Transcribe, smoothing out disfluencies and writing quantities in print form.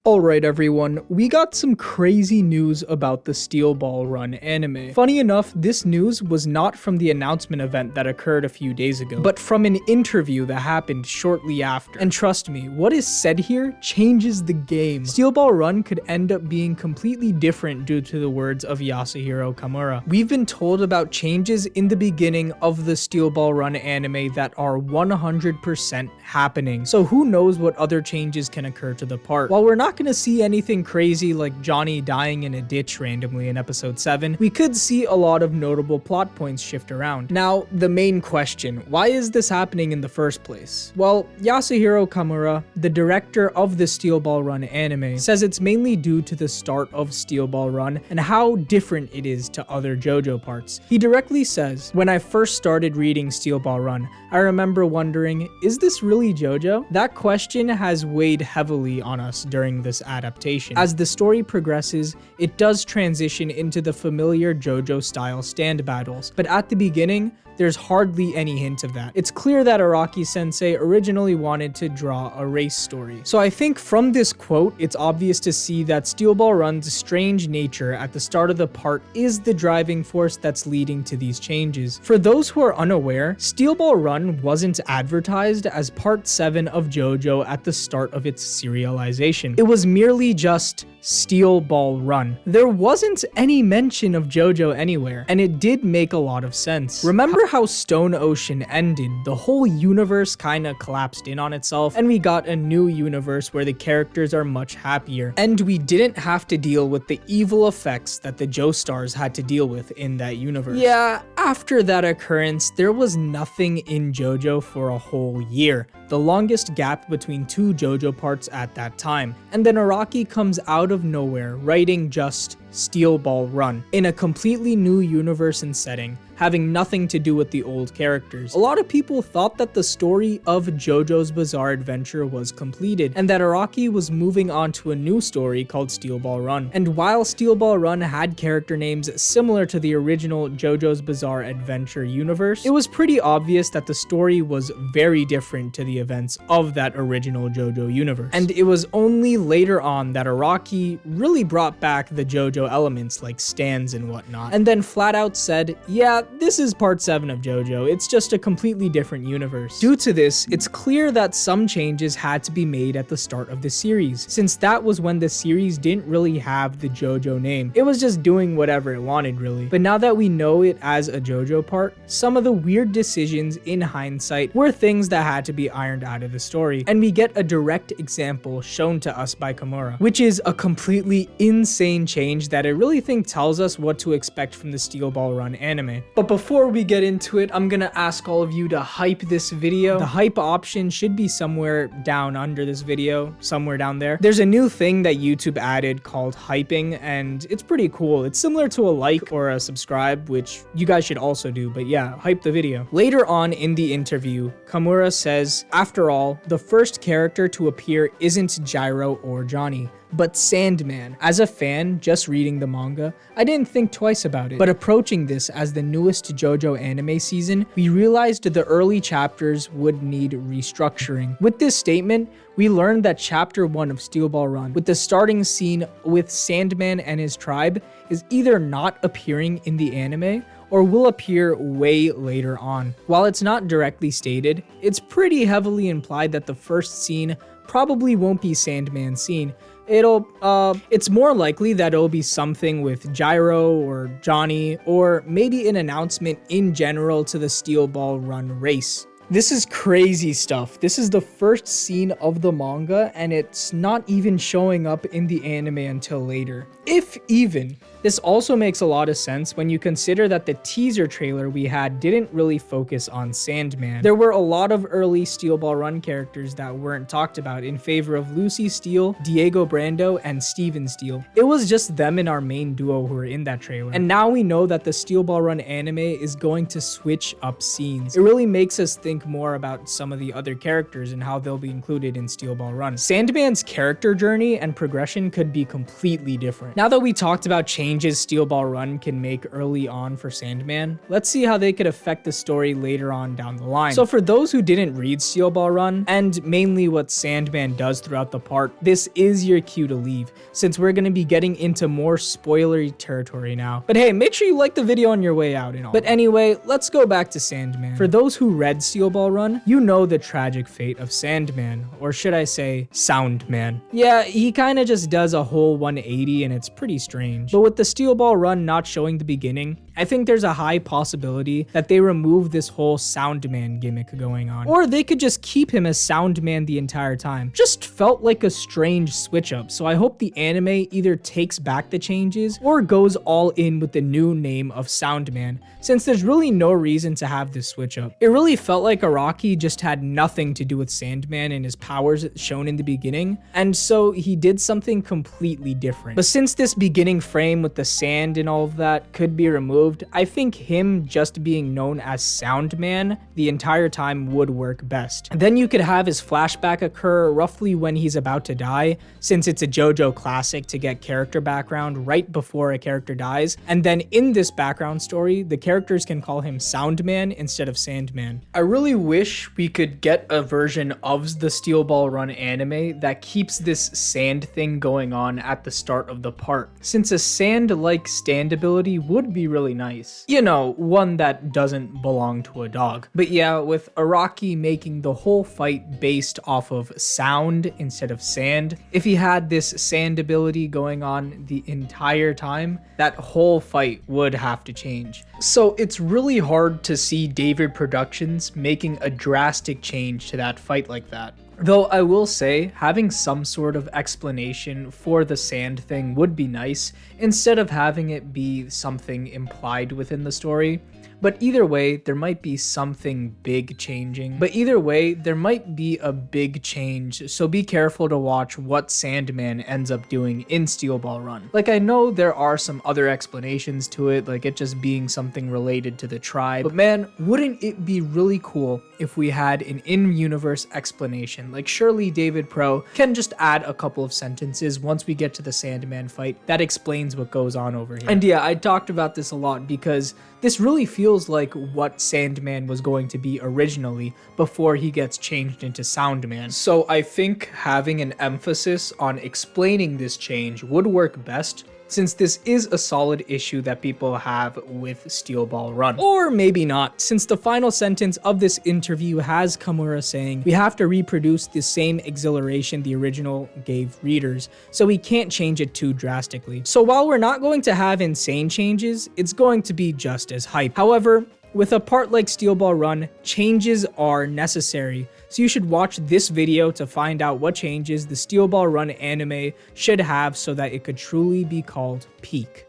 Alright everyone, we got some crazy news about the Steel Ball Run anime. Funny enough, this news was not from the announcement event that occurred a few days ago, but from an interview that happened shortly after. And trust me, what is said here changes the game. Steel Ball Run could end up being completely different due to the words of Yasuhiro Kamura. We've been told about changes in the beginning of the Steel Ball Run anime that are 100% happening. So who knows what other changes can occur to the part. While we're not going to see anything crazy like Johnny dying in a ditch randomly in episode 7, we could see a lot of notable plot points shift around. Now, the main question, why is this happening in the first place? Well, Yasuhiro Kamura, the director of the Steel Ball Run anime, says it's mainly due to the start of Steel Ball Run and how different it is to other JoJo parts. He directly says, "When I first started reading Steel Ball Run, I remember wondering, is this really JoJo?" That question has weighed heavily on us during this adaptation. As the story progresses, it does transition into the familiar JoJo style stand battles, but at the beginning, there's hardly any hint of that. It's clear that Araki sensei originally wanted to draw a race story. So I think from this quote, it's obvious to see that Steel Ball Run's strange nature at the start of the part is the driving force that's leading to these changes. For those who are unaware, Steel Ball Run wasn't advertised as part 7 of JoJo at the start of its serialization. It was merely just Steel Ball Run. There wasn't any mention of JoJo anywhere, and it did make a lot of sense. Remember how Stone Ocean ended? The whole universe kinda collapsed in on itself, and we got a new universe where the characters are much happier. And we didn't have to deal with the evil effects that the Joestars had to deal with in that universe. Yeah, after that occurrence, there was nothing in JoJo for a whole year, the longest gap between two JoJo parts at that time. And then Araki comes out of nowhere writing just Steel Ball Run in a completely new universe and setting, having nothing to do with the old characters. A lot of people thought that the story of JoJo's Bizarre Adventure was completed, and that Araki was moving on to a new story called Steel Ball Run. And while Steel Ball Run had character names similar to the original JoJo's Bizarre Adventure universe, it was pretty obvious that the story was very different to the events of that original JoJo universe. And it was only later on that Araki really brought back the JoJo elements like stands and whatnot, and then flat out said, yeah, this is part 7 of JoJo, it's just a completely different universe. Due to this, it's clear that some changes had to be made at the start of the series, since that was when the series didn't really have the JoJo name. It was just doing whatever it wanted, really. But now that we know it as a JoJo part, some of the weird decisions in hindsight were things that had to be ironed out of the story, and we get a direct example shown to us by Kamura, which is a completely insane change that I really think tells us what to expect from the Steel Ball Run anime. But before we get into it, I'm gonna ask all of you to hype this video. The hype option should be somewhere down under this video, somewhere down there. There's a new thing that YouTube added called hyping, and it's pretty cool. It's similar to a like or a subscribe, which you guys should also do, but yeah, hype the video. Later on in the interview, Kamura says, after all, the first character to appear isn't Gyro or Johnny, but Sandman. As a fan, just reading the manga, I didn't think twice about it. But approaching this as the newest JoJo anime season, we realized the early chapters would need restructuring. With this statement, we learned that chapter 1 of Steel Ball Run, with the starting scene with Sandman and his tribe, is either not appearing in the anime or will appear way later on. While it's not directly stated, it's pretty heavily implied that the first scene probably won't be Sandman's scene. It's more likely that it'll be something with Gyro or Johnny, or maybe an announcement in general to the Steel Ball Run race. This is crazy stuff. This is the first scene of the manga, and it's not even showing up in the anime until later, if even. This also makes a lot of sense when you consider that the teaser trailer we had didn't really focus on Sandman. There were a lot of early Steel Ball Run characters that weren't talked about in favor of Lucy Steele, Diego Brando, and Steven Steele. It was just them and our main duo who were in that trailer. And now we know that the Steel Ball Run anime is going to switch up scenes. It really makes us think think more about some of the other characters and how they'll be included in Steel Ball Run. Sandman's character journey and progression could be completely different. Now that we talked about changes Steel Ball Run can make early on for Sandman, let's see how they could affect the story later on down the line. So for those who didn't read Steel Ball Run, and mainly what Sandman does throughout the part, this is your cue to leave, since we're going to be getting into more spoilery territory now. But hey, make sure you like the video on your way out and all. But anyway, let's go back to Sandman. For those who read Steel Ball Run, you know the tragic fate of Sandman, or should I say, Soundman. Yeah, he kind of just does a whole 180 and it's pretty strange. But with the Steel Ball Run not showing the beginning, I think there's a high possibility that they remove this whole Soundman gimmick going on. Or they could just keep him as Soundman the entire time. Just felt like a strange switch up, so I hope the anime either takes back the changes or goes all in with the new name of Soundman, since there's really no reason to have this switch up. It really felt like Araki just had nothing to do with Sandman and his powers shown in the beginning, and so he did something completely different. But since this beginning frame with the sand and all of that could be removed, I think him just being known as Soundman the entire time would work best. Then you could have his flashback occur roughly when he's about to die, since it's a JoJo classic to get character background right before a character dies, and then in this background story, the characters can call him Soundman instead of Sandman. I really wish we could get a version of the Steel Ball Run anime that keeps this sand thing going on at the start of the part, since a sand-like stand ability would be really nice. You know, one that doesn't belong to a dog. But yeah, with Araki making the whole fight based off of sound instead of sand, if he had this sand ability going on the entire time, that whole fight would have to change. So it's really hard to see David Productions making a drastic change to that fight like that. Though I will say, having some sort of explanation for the sand thing would be nice, instead of having it be something implied within the story. But either way, there might be something big changing. So be careful to watch what Sandman ends up doing in Steel Ball Run. Like, I know there are some other explanations to it, like it just being something related to the tribe. But man, wouldn't it be really cool if we had an in-universe explanation? Like, surely David Pro can just add a couple of sentences once we get to the Sandman fight that explains what goes on over here. And yeah, I talked about this a lot because this really feels like what Sandman was going to be originally before he gets changed into Soundman. So I think having an emphasis on explaining this change would work best, since this is a solid issue that people have with Steel Ball Run. Or maybe not, since the final sentence of this interview has Kamura saying, we have to reproduce the same exhilaration the original gave readers, so we can't change it too drastically. So while we're not going to have insane changes, it's going to be just as hype. However, with a part like Steel Ball Run, changes are necessary, so you should watch this video to find out what changes the Steel Ball Run anime should have so that it could truly be called peak.